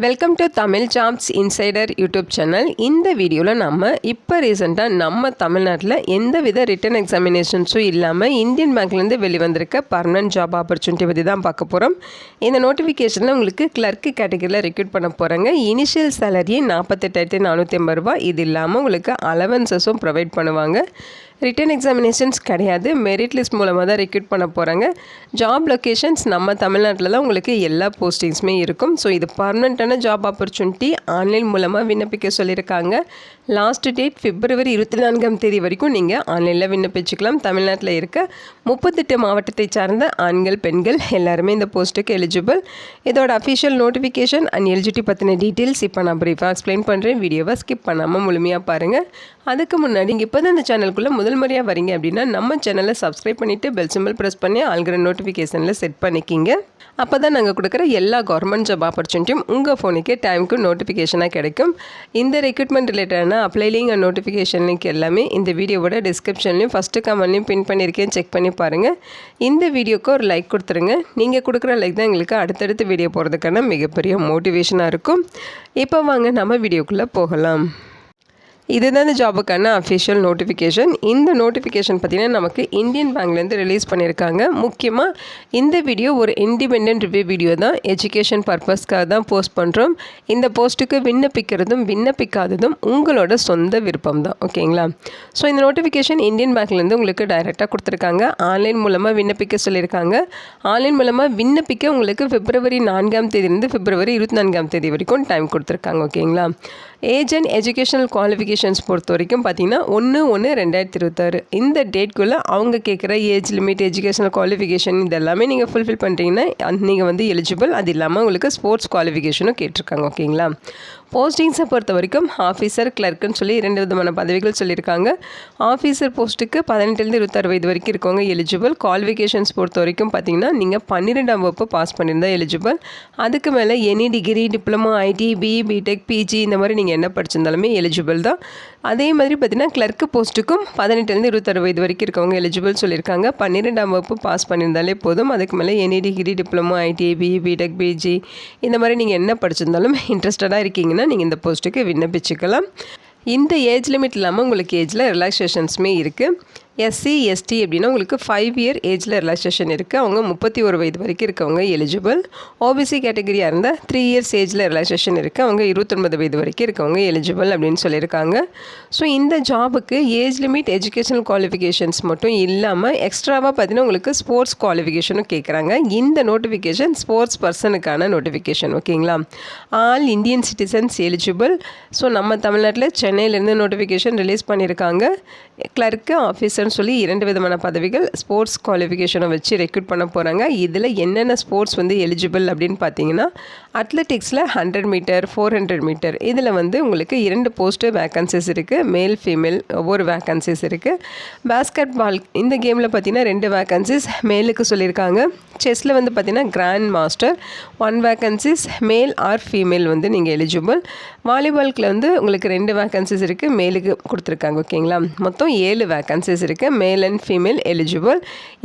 Welcome to Tamil jobs insider YouTube channel. இந்த வீடியோவில் நம்ம இப்போ ரீசெண்டாக நம்ம தமிழ்நாட்டில் எந்தவித ரிட்டன் எக்ஸாமினேஷன்ஸும் இல்லாமல் இந்தியன் பேங்க்லேருந்து வெளிவந்திருக்க பர்மனன்ட் ஜாப் ஆப்பர்ச்சுனிட்டி பற்றி தான் பார்க்க போகிறோம். இந்த நோட்டிஃபிகேஷனில் உங்களுக்கு கிளர்க்கு கேட்டகரியில் ரெக்ரூட் பண்ண போகிறாங்க. இனிஷியல் சேலரி 48,450 ரூபா. இது இல்லாமல் உங்களுக்கு அலவன்சஸும் ப்ரொவைட் பண்ணுவாங்க. ரிட்டன் எக்ஸாமினேஷன்ஸ் கிடையாது, மெரிட் லிஸ்ட் மூலமாக தான் ரெக்ரூட் பண்ண போகிறாங்க. ஜாப் லொக்கேஷன்ஸ் நம்ம தமிழ்நாட்டில் தான் உங்களுக்கு எல்லா போஸ்டிங்ஸுமே இருக்கும். ஸோ இது பர்மனெண்ட்டான ஜாப் ஆப்பர்ச்சுனிட்டி. ஆன்லைன் மூலமாக விண்ணப்பிக்க சொல்லியிருக்காங்க. லாஸ்ட் டேட் February 24 வரைக்கும் நீங்கள் ஆன்லைனில் விண்ணப்பிச்சுக்கலாம். தமிழ்நாட்டில் இருக்க 38 மாவட்டத்தை சார்ந்த ஆண்கள் பெண்கள் எல்லாருமே இந்த போஸ்ட்டுக்கு எலிஜிபிள். இதோட அஃபிஷியல் நோட்டிஃபிகேஷன் அண்ட் எலிஜிபிலிட்டி பற்றின டீட்டெயில்ஸ் இப்போ நான் ப்ரீஃபாக எக்ஸ்பிளைன் பண்ணுறேன். வீடியோவை ஸ்கிப் பண்ணாமல் முழுமையாக பாருங்கள். அதுக்கு முன்னாடி இங்கே இப்போ தான் இந்த சேனலுக்குள்ளே முதல் முறையாக வரீங்க அப்படின்னா நம்ம சேனலை சப்ஸ்கிரைப் பண்ணிவிட்டு பெல் சிம்பிள் ப்ரெஸ் பண்ணி ஆல்கிற நோட்டிஃபிகேஷனில் செட் பண்ணிக்கிங்க. அப்போ தான் நாங்கள் கொடுக்குற எல்லா கவர்மெண்ட் ஜாப் ஆப்பர்ச்சுனிட்டியும் உங்கள் ஃபோனுக்கே டைமுக்கு நோட்டிஃபிகேஷனாக கிடைக்கும். இந்த ரெக்ரூட்மெண்ட் ரிலேட்டடான apply link and notification link எல்லாமே இந்த வீடியோவோட டிஸ்கிரிப்ஷன்லையும் ஃபஸ்ட்டு கமெண்ட்லையும் பின் பண்ணியிருக்கேன், செக் பண்ணி பாருங்கள். இந்த வீடியோக்கு ஒரு லைக் கொடுத்துருங்க. நீங்கள் கொடுக்குற லைக் தான் எங்களுக்கு அடுத்தடுத்து வீடியோ போகிறதுக்கான மிகப்பெரிய மோட்டிவேஷனாக இருக்கும். இப்போ வாங்க நம்ம வீடியோக்குள்ளே போகலாம். இதுதான் இந்த ஜாபுக்கான அஃபிஷியல் நோட்டிஃபிகேஷன். இந்த நோட்டிஃபிகேஷன் பார்த்திங்கன்னா நமக்கு இந்தியன் பேங்க்லேருந்து ரிலீஸ் பண்ணியிருக்காங்க. முக்கியமாக இந்த வீடியோ ஒரு இண்டிபெண்டன்ட் ரிவ்யூ வீடியோ தான், எஜுகேஷன் பர்பஸ்க்காக தான் போஸ்ட் பண்ணுறோம். இந்த போஸ்ட்டுக்கு விண்ணப்பிக்கிறதும் விண்ணப்பிக்காததும் உங்களோட சொந்த விருப்பம் தான், ஓகேங்களா? ஸோ இந்த நோட்டிஃபிகேஷன் இந்தியன் பேங்க்லேருந்து உங்களுக்கு டைரெக்டாக கொடுத்துருக்காங்க. ஆன்லைன் மூலமாக விண்ணப்பிக்க சொல்லியிருக்காங்க. ஆன்லைன் மூலமாக விண்ணப்பிக்க உங்களுக்கு February 4 February 24 வரைக்கும் டைம் கொடுத்துருக்காங்க, ஓகேங்களா? ஏஜ் அண்ட் எஜுகேஷனல் குவாலிஃபிகேஷன்ஸ் பொறுத்த வரைக்கும் பார்த்தீங்கன்னா 1/1/2026 இந்த டேட்குள்ளே அவங்க கேட்குற ஏஜ் லிமிட், எஜுகேஷனல் குவாலிஃபிகேஷன் இதெல்லாமே நீங்கள் ஃபுல்ஃபில் பண்ணுறீங்கன்னா நீங்கள் வந்து எலிஜிபிள். அது இல்லாமல் உங்களுக்கு ஸ்போர்ட்ஸ் குவாலிஃபிகேஷனும் கேட்டிருக்காங்க, ஓகேங்களா? போஸ்டிங்ஸை பொறுத்த வரைக்கும் ஆஃபீஸர், கிளர்க்குன்னு சொல்லி 2 விதமான பதவிகள் சொல்லியிருக்காங்க. ஆஃபீஸர் போஸ்ட்டுக்கு 18 26 வயது வரைக்கும் இருக்கவங்க எலிஜிபிள். குவாலிஃபிகேஷன்ஸ் பொறுத்த வரைக்கும் பார்த்தீங்கன்னா நீங்கள் 12ஆம் வகுப்பு பாஸ் பண்ணியிருந்தால் எலிஜிபிள். அதுக்கு மேலே any degree, diploma, IT, BE, BTech, PG இந்த மாதிரி நீங்கள் என்ன படிச்சிருந்தாலுமே எலிஜிபிள் தான். அதே மாதிரி பார்த்தீங்கன்னா கிளர்க்கு போஸ்ட்டுக்கும் 18 26 வயது வரைக்கும் இருக்கவங்க எலிஜிபிள் சொல்லியிருக்காங்க. 12ஆம் வகுப்பு பாஸ் பண்ணியிருந்தாலே போதும். அதுக்கு மேலே any degree, diploma, IT, BE, BTech, PG இந்த மாதிரி நீங்கள் என்ன படிச்சிருந்தாலும் இன்ட்ரெஸ்டடாக இருக்கீங்கன்னா நீங்கள் இந்த போஸ்ட்டுக்கு விண்ணப்பிச்சுக்கலாம். இந்த ஏஜ் லிமிட் இல்லாமல் உங்களுக்கு ஏஜில் ரிலாக்ஸேஷன்ஸுமே இருக்குது. எஸ்சி எஸ்டி அப்படின்னா உங்களுக்கு 5 இயர் ஏஜில் ரிலாக்ஸேஷன் இருக்குது. அவங்க 31 வயது வரைக்கும் இருக்கவங்க எலிஜிபிள். ஓபிசி கேட்டகரியாக இருந்தால் 3 இயர்ஸ் ஏஜில் ரிலாக்ஸேஷன் இருக்குது. அவங்க 29 வயது வரைக்கும் இருக்கவங்க எலிஜிபிள் அப்படின்னு சொல்லியிருக்காங்க. ஸோ இந்த ஜாபுக்கு ஏஜ் லிமிட், எஜுகேஷனல் குவாலிஃபிகேஷன்ஸ் மட்டும் இல்லாமல் எக்ஸ்ட்ராவாக பார்த்தீங்கன்னா உங்களுக்கு ஸ்போர்ட்ஸ் குவாலிஃபிகேஷனும் கேட்குறாங்க. இந்த நோட்டிஃபிகேஷன் ஸ்போர்ட்ஸ் பர்சனுக்கான நோட்டிஃபிகேஷன், ஓகேங்களா? All Indian citizens eligible. So நம்ம தமிழ்நாட்டில் சென்னையிலேருந்து நோட்டிஃபிகேஷன் ரிலீஸ் பண்ணியிருக்காங்க. கிளர்க்கு, ஆஃபீஸர்னு சொல்லி 2 விதமான பதவிகள் ஸ்போர்ட்ஸ் குவாலிஃபிகேஷனை வச்சு ரெக்ரூட் பண்ண போகிறாங்க. இதில் என்னென்ன ஸ்போர்ட்ஸ் வந்து எலிஜிபிள் அப்படின்னு பார்த்தீங்கன்னா அத்லெட்டிக்ஸில் 100 மீட்டர், 400 மீட்டர் இதில் வந்து உங்களுக்கு 2 போஸ்ட்டு வேக்கன்சிஸ் இருக்குது. மேல் ஃபீமேல் ஒவ்வொரு வேக்கன்சிஸ் இருக்குது. பேஸ்கெட் பால் இந்த கேமில் பார்த்தீங்கன்னா 2 வேக்கன்சிஸ் மேலுக்கு சொல்லியிருக்காங்க. செஸ்ஸில் வந்து பார்த்தீங்கன்னா grand master 1 vacancies, male or female வந்து நீங்கள் எலிஜிபிள். வாலிபால்கில் வந்து உங்களுக்கு 2 வேக்கன்சிஸ் இருக்குது, மேலுக்கு கொடுத்துருக்காங்க, ஓகேங்களா? மொத்தம் 7 வேக்கன்சிஸ் இருக்குது, மேல் அண்ட் ஃபீமேல் எலிஜிபிள்.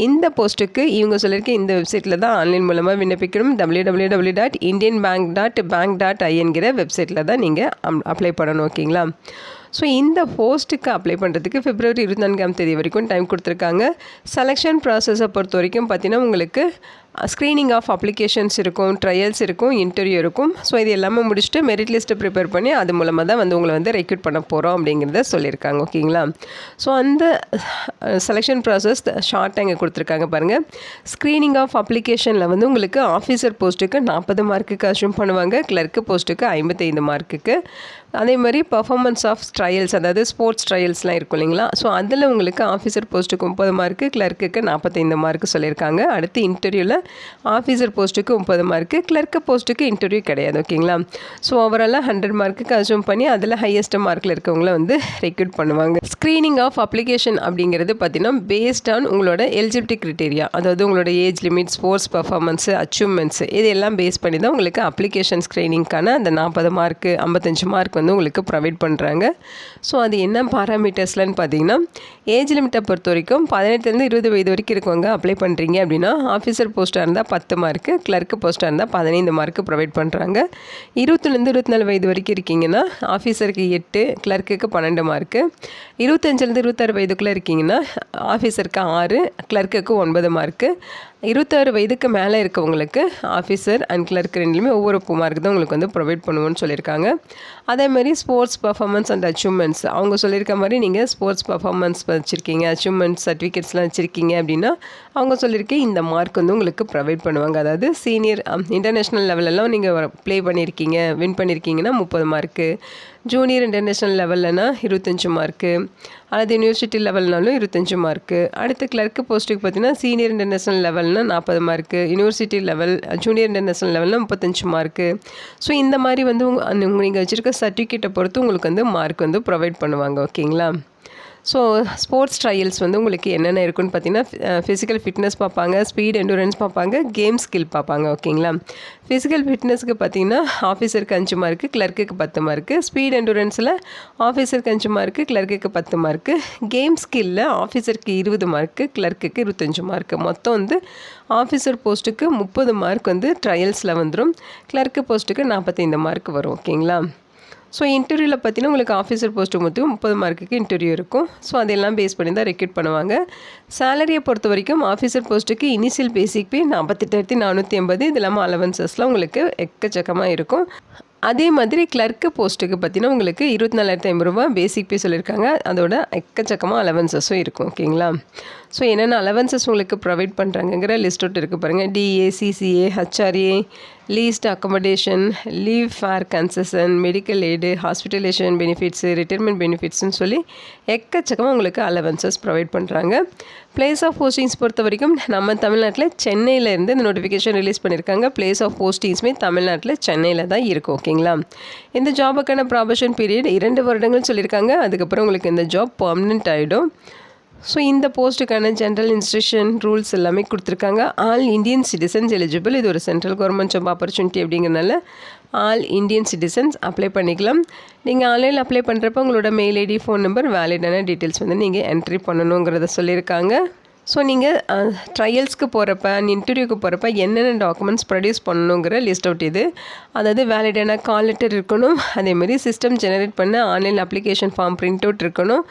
இந்த போஸ்ட்டுக்கு இவங்க சொல்லியிருக்க இந்த வெப்சைட்டில் தான் ஆன்லைன் மூலமாக விண்ணப்பிக்கணும். www.indianbank.bank.in வெப்சைட்டில் தான் நீங்கள் அப்ளை பண்ணணும், ஓகேங்களா? ஸோ இந்த போஸ்ட்டுக்கு அப்ளை பண்ணுறதுக்கு February 24 வரைக்கும் டைம் கொடுத்துருக்காங்க. செலெக்ஷன் ப்ராசஸை பொறுத்த வரைக்கும் பார்த்தீங்கன்னா உங்களுக்கு ஸ்க்ரீனிங் ஆஃப் அப்ளிகேஷன்ஸ் இருக்கும், ட்ரையல்ஸ் இருக்கும், இன்டர்வியூ இருக்கும். ஸோ இது எல்லாமே முடிச்சுட்டு மெரிட் லிஸ்ட்டை ப்ரிப்பேர் பண்ணி அது மூலமாக தான் வந்து உங்களை வந்து ரெக்ரூட் பண்ண போகிறோம் அப்படிங்கிறத சொல்லியிருக்காங்க, ஓகேங்களா? ஸோ அந்த செலெக்ஷன் ப்ராசஸ் ஷார்ட்டாக இங்கே கொடுத்துருக்காங்க பாருங்கள். ஸ்க்ரீனிங் ஆஃப் அப்ளிகேஷனில் வந்து உங்களுக்கு ஆஃபீஸர் போஸ்ட்டுக்கு 40 மார்க்குக்கு அஷ்யூம் பண்ணுவாங்க. கிளர்க்கு போஸ்ட்டுக்கு 55 மார்க்குக்கு. அதே மாதிரி பர்ஃபார்மன்ஸ் ஆஃப் ட்ரையல்ஸ், அதாவது ஸ்போர்ட்ஸ் ட்ரையல்ஸ்லாம் இருக்கும் இல்லைங்களா? ஸோ அதில் உங்களுக்கு ஆஃபீஸர் போஸ்ட்டுக்கு 30 மார்க்கு, கிளர்க்குக்கு 45 மார்க்கு சொல்லியிருக்காங்க. அடுத்து இன்டர்வியூவில் ஆஃபீஸர் போஸ்ட்டுக்கு 30 மார்க்கு, கிளர்க்கு போஸ்ட்டுக்கு இன்டர்வியூ கிடையாது, ஓகேங்களா? ஸோ ஓவராலாக 100 மார்க்குக்கு அஷ்யூம் பண்ணி அதில் ஹையஸ்ட் மார்க்கில் இருக்கவங்கள வந்து ரெக்ரூட் பண்ணுவாங்க. ஸ்க்ரீனிங் ஆஃப் அப்ளிகேஷன் அப்படிங்கிறது பார்த்தீங்கன்னா பேஸ்ட் ஆன் உங்களோட எலிஜிபிலிட்டி க்ரைட்டீரியா, அதாவது உங்களோட age limit, sports performance, achievements இதெல்லாம் பேஸ் பண்ணி தான் உங்களுக்கு அப்ளிகேஷன் ஸ்க்ரீனிங்க்கான அந்த 40 மார்க்கு 55 மார்க் வந்து உங்களுக்கு ப்ரொவைட் பண்ணுறாங்க. ஸோ அது என்ன பாராமீட்டர்ஸ்லன்னு பார்த்தீங்கன்னா ஏஜ் லிமிட்டை பொறுத்த வரைக்கும் 18 20 வயது வரைக்கும் இருக்கவங்க அப்ளை பண்ணுறீங்க அப்படின்னா ஆஃபீஸர் போஸ்ட் போஸ்ட்டாக இருந்தால் 10 மார்க்கு, கிளர்க்கு போஸ்ட்டாக இருந்தால் 15 மார்க்கு ப்ரொவைட் பண்ணுறாங்க. 20லேருந்து 24 வயது வரைக்கும் இருக்கீங்கன்னா ஆஃபீஸருக்கு 8, கிளர்க்குக்கு 12 மார்க்கு. 25லேருந்து 26 வயதுக்குள்ளே இருக்கீங்கன்னா ஆஃபீஸருக்கு 6, கிளர்க்குக்கு 9 மார்க்கு. 26 வயதுக்கு மேலே இருக்கவங்களுக்கு ஆஃபீஸர் அண்ட் கிளர்க் ரெண்டுலேயுமே ஒவ்வொரு மார்க் தான் உங்களுக்கு வந்து ப்ரொவைட் பண்ணுவோன்னு சொல்லியிருக்காங்க. அதேமாதிரி ஸ்போர்ட்ஸ் பர்ஃபார்மன்ஸ் அண்ட் அச்சீவ்மெண்ட்ஸ் அவங்க சொல்லியிருக்க மாதிரி நீங்கள் ஸ்போர்ட்ஸ் பர்ஃபார்மன்ஸ் வச்சுருக்கீங்க, அச்சீவ்மெண்ட்ஸ் சர்டிஃபிகேட்ஸ்லாம் வச்சுருக்கீங்க அப்படின்னா அவங்க சொல்லியிருக்கேன் இந்த மார்க் வந்து உங்களுக்கு ப்ரொவைட் பண்ணுவாங்க. அதாவது சீனியர் இன்டர்நேஷ்னல் லெவலெல்லாம் நீங்கள் ப்ளே பண்ணியிருக்கீங்க, வின் பண்ணியிருக்கீங்கன்னா 30 மார்க்கு, ஜூனியர் இன்டர்நேஷ்னல் லெவல்லனா 25 மார்க்கு, அல்லது யூனிவர்சிட்டி லெவல்னாலும் 25 மார்க்கு. அடுத்து கிளர்க்கு போஸ்ட்டுக்கு பார்த்தீங்கன்னா சீனியர் இன்டர்நேஷ்னல் லெவல்னா 40 mark, university level junior international லெவல்னா 35 மார்க்கு. ஸோ இந்த மாதிரி வந்து நீங்கள் வச்சுருக்க சர்டிஃபிகேட்டை பொறுத்து உங்களுக்கு வந்து மார்க் வந்து ப்ரொவைட் பண்ணுவாங்க. ஓகேங்களா? ஸோ ஸ்போர்ட்ஸ் ட்ரையல்ஸ் வந்து உங்களுக்கு என்னென்ன இருக்குன்னு பார்த்தீங்கன்னா ஃபிசிக்கல் ஃபிட்னஸ் பார்ப்பாங்க, ஸ்பீட் எண்டூரன்ஸ் பார்ப்பாங்க, கேம் ஸ்கில் பார்ப்பாங்க. ஓகேங்களா? ஃபிசிக்கல் ஃபிட்னஸ்க்கு பார்த்தீங்கன்னா ஆஃபீஸருக்கு 5 மார்க்கு, கிளர்க்குக்கு 10 மார்க்கு. ஸ்பீட் எண்டூரன்ஸில் ஆஃபீஸருக்கு 5 மார்க்கு, கிளர்க்குக்கு 10 மார்க்கு. கேம் ஸ்கில்லில் ஆஃபீஸருக்கு 20 மார்க்கு, கிளர்க்குக்கு 25 மார்க்கு. மொத்தம் வந்து ஆஃபீஸர் போஸ்ட்டுக்கு 30 மார்க் வந்து ட்ரையல்ஸில் வந்துடும், கிளர்க்கு போஸ்ட்டுக்கு 45 மார்க் வரும். ஓகேங்களா? ஸோ இன்டர்வியூவில் பார்த்தீங்கன்னா உங்களுக்கு ஆஃபீஸர் போஸ்ட்டு மொத்தம் 30 மார்க்குக்கு இன்டர்வியூ இருக்கும். ஸோ அதெல்லாம் பேஸ் பண்ணி தான் ரெக்ரூட் பண்ணுவாங்க. சேலரியை பொறுத்த வரைக்கும் ஆஃபீஸர் போஸ்ட்டுக்கு இனிஷியல் பேசிக் பே 48,480, இது இல்லாமல் அலவன்சஸ்லாம் உங்களுக்கு எக்கச்சக்கமாக இருக்கும். அதே மாதிரி கிளர்க்கு போஸ்ட்டுக்கு பார்த்தீங்கன்னா உங்களுக்கு 24,500 ரூபா பேசிக் பே சொல்லியிருக்காங்க, அதோட எக்கச்சக்கமாக அலவன்சஸும் இருக்கும். ஓகேங்களா? ஸோ என்னென்ன அலவன்சஸ் உங்களுக்கு ப்ரொவைட் பண்ணுறாங்கங்கிற லிஸ்ட் அவுட் இருக்குது பாருங்கள். DA, CCA, HRA, leased accommodation, leave fare concession, medical aid, hospitalisation benefits, retirement பெனிஃபிட்ஸ்னு சொல்லி எக்கச்சக்கமாக உங்களுக்கு அலவன்சஸ் ப்ரொவைட் பண்ணுறாங்க. பிளேஸ் ஆஃப் போஸ்டிங்ஸ் பொறுத்த வரைக்கும் நம்ம தமிழ்நாட்டில் சென்னையிலேருந்து இந்த நோட்டிஃபிகேஷன் ரிலீஸ் பண்ணியிருக்காங்க. பிளேஸ் ஆஃப் போஸ்டிங்ஸுமே தமிழ்நாட்டில் சென்னையில் தான் இருக்கும். ஓகேங்களா? இந்த ஜாபுக்கான ப்ராபஷன் பீரியட் 2 வருடங்கள் சொல்லியிருக்காங்க. அதுக்கப்புறம் உங்களுக்கு இந்த ஜாப் பர்மனெண்ட் ஆகிடும். ஸோ இந்த போஸ்ட்டுக்கான ஜென்ரல் இன்ஸ்ட்ரக்ஷன் ரூல்ஸ் எல்லாமே கொடுத்துருக்காங்க. All Indian citizens eligible. இது ஒரு சென்ட்ரல் கவர்மெண்ட் ஜாப் ஆப்பர்ச்சுனிட்டி அப்படிங்கிறனால ஆல் இந்தியன் சிட்டிசன்ஸ் அப்ளை பண்ணிக்கலாம். நீங்கள் ஆன்லைனில் அப்ளை பண்ணுறப்ப உங்களோட மெயில் ஐடி, ஃபோன் நம்பர், வேலிடான டீட்டெயில்ஸ் வந்து நீங்கள் என்ட்ரி பண்ணணுங்கிறத சொல்லியிருக்காங்க. ஸோ நீங்கள் ட்ரையல்ஸ்க்கு போகிறப்ப இன்டர்வியூக்கு போகிறப்ப என்னென்ன டாக்குமெண்ட்ஸ் ப்ரொடியூஸ் பண்ணணுங்கிற லிஸ்ட் அவுட் இது. அதாவது வேலிடான கால் லெட்டர் இருக்கணும், அதேமாதிரி சிஸ்டம் ஜெனரேட் பண்ண online application form print out இருக்கணும்,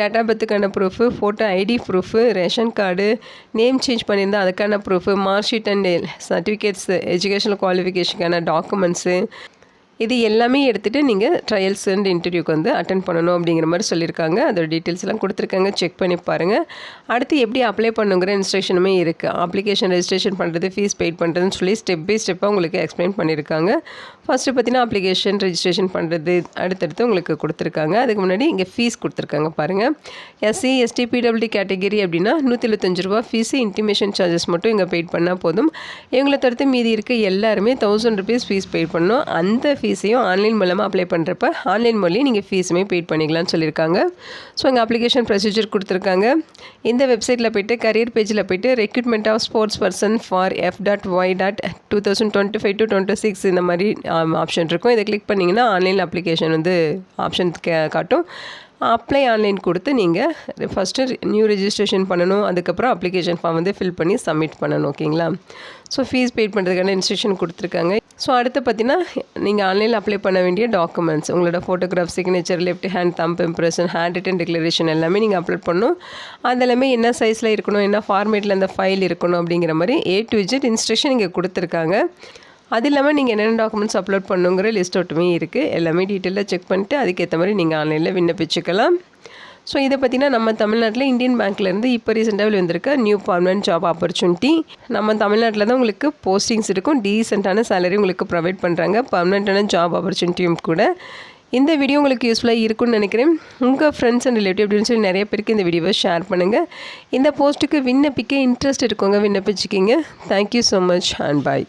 டேட்டா பர்த்துக்கான proof, photo ID proof, ration card, name change பண்ணியிருந்தால் அதுக்கான proof, mark sheet and certificates, educational குவாலிஃபிகேஷனுக்கான டாக்குமெண்ட்ஸு, இது எல்லாமே எடுத்துகிட்டு நீங்கள் ட்ரையல்ஸ் அண்ட் இன்டர்வியூக்கு வந்து அட்டன் பண்ணணும் அப்படிங்கிற மாதிரி சொல்லியிருக்காங்க. அதோட டீட்டெயில்ஸ் எல்லாம் கொடுத்துருக்காங்க, செக் பண்ணி பாருங்கள். அடுத்து எப்படி அப்ளை பண்ணுங்கிற இன்ஸ்ட்ரக்ஷனுமே இருக்குது. அப்ளிகேஷன் ரெஜிஸ்ட்ரேஷன் பண்ணுறது, ஃபீஸ் பெய்ட் பண்ணுறதுன்னு சொல்லி ஸ்டெப் பை ஸ்டெப்பாக உங்களுக்கு எக்ஸ்பிளைன் பண்ணியிருக்காங்க. ஃபஸ்ட்டு பார்த்தீங்கன்னா அப்ளிகேஷன் ரெஜிஸ்ட்ரேஷன் பண்ணுறது அடுத்தடுத்து உங்களுக்கு கொடுத்துருக்காங்க. அதுக்கு முன்னாடி இங்கே ஃபீஸ் கொடுத்துருக்காங்க பாருங்கள். எஸ்சி, எஸ்டி, பிடபிள்யூடி கேட்டகிரி அப்படின்னா 175 ரூபா ஃபீஸு, இன்டிமேஷன் சார்ஜஸ் மட்டும் இங்கே பெய்ட் பண்ணால் போதும். இவங்களை தடுத்து மீதி இருக்க எல்லாருமே 1000 ருபீஸ் ஃபீஸ் பெய்ட் பண்ணணும். அந்த ஃபீஸையும் ஆன்லைன் மூலமாக அப்ளை பண்ணுறப்ப ஆன்லைன் மூலியம் நீங்கள் ஃபீஸுமே பெய்ட் பண்ணிக்கலாம்னு சொல்லியிருக்காங்க. ஸோ இங்கே அப்ளிகேஷன் ப்ரொசீஜர் கொடுத்துருக்காங்க. இந்த வெப்சைட்டில் போய்ட்டு கரியர் பேஜில் போய்ட்டு recruitment of sports person for F.Y.2025 to 26 இந்த மாதிரி ஆப்ஷன் இருக்கும். இதை கிளிக் பண்ணிங்கன்னா ஆன்லைன் அப்ளிகேஷன் வந்து ஆப்ஷன் காட்டும். அப்ளை ஆன்லைன் கொடுத்து நீங்கள் ஃபஸ்ட்டு நியூ ரெஜிஸ்ட்ரேஷன் பண்ணணும். அதுக்கப்புறம் அப்ளிகேஷன் ஃபார்ம் வந்து ஃபில் பண்ணி சப்மிட் பண்ணணும். ஓகேங்களா? ஸோ ஃபீஸ் பெய்ட் பண்ணுறதுக்கான இன்ஸ்ட்ரக்ஷன் கொடுத்துருக்காங்க. ஸோ அடுத்து பார்த்தீங்கன்னா நீங்கள் ஆன்லைனில் அப்ளை பண்ண வேண்டிய டாக்குமெண்ட்ஸ், உங்களோட photograph, signature, left hand thumb impression, hand return declaration எல்லாமே நீங்கள் அப்லோட் பண்ணணும். அதெல்லாமே என்ன சைஸில் இருக்கணும், என்ன ஃபார்மேட்டில் அந்த ஃபைல் இருக்கணும் அப்படிங்கிற மாதிரி A to Z இன்ஸ்ட்ரக்ஷன் இங்கே கொடுத்துருக்காங்க. அது இல்லாமல் நீங்கள் என்னென்ன டாக்குமெண்ட்ஸ் அப்லோட் பண்ணுங்கிற லிஸ்ட் அவுட்டுமே இருக்குது. எல்லாமே டீட்டெயிலாக செக் பண்ணிட்டு அதுக்கேற்ற மாதிரி நீங்கள் ஆன்லைனில் விண்ணப்பிச்சுக்கலாம். ஸோ இதை பார்த்திங்கன்னா நம்ம தமிழ்நாட்டில் இந்தியன் பேங்க்லேருந்து இப்போ ரீசெண்டாக வந்திருக்க நியூ பர்மனெண்ட் ஜாப் ஆப்பர்ச்சுனிட்டி. நம்ம தமிழ்நாட்டில் தான் உங்களுக்கு போஸ்டிங்ஸ் இருக்கும், டீசெண்டான சேலரி உங்களுக்கு ப்ரொவைட் பண்ணுறாங்க, பர்மனெண்ட்டான ஜாப் ஆப்பர்ச்சுனிட்டியும் கூட. இந்த வீடியோ உங்களுக்கு யூஸ்ஃபுல்லாக இருக்கும்னு நினைக்கிறேன். உங்கள் ஃப்ரெண்ட்ஸ் அண்ட் ரிலேட்டிவ் அப்படின்னு சொல்லி நிறைய பேருக்கு இந்த வீடியோவை ஷேர் பண்ணுங்கள். இந்த போஸ்ட்டுக்கு விண்ணப்பிக்க இன்ட்ரெஸ்ட் இருக்கவங்க விண்ணப்பிச்சுக்கிங்க. Thank you so much and bye.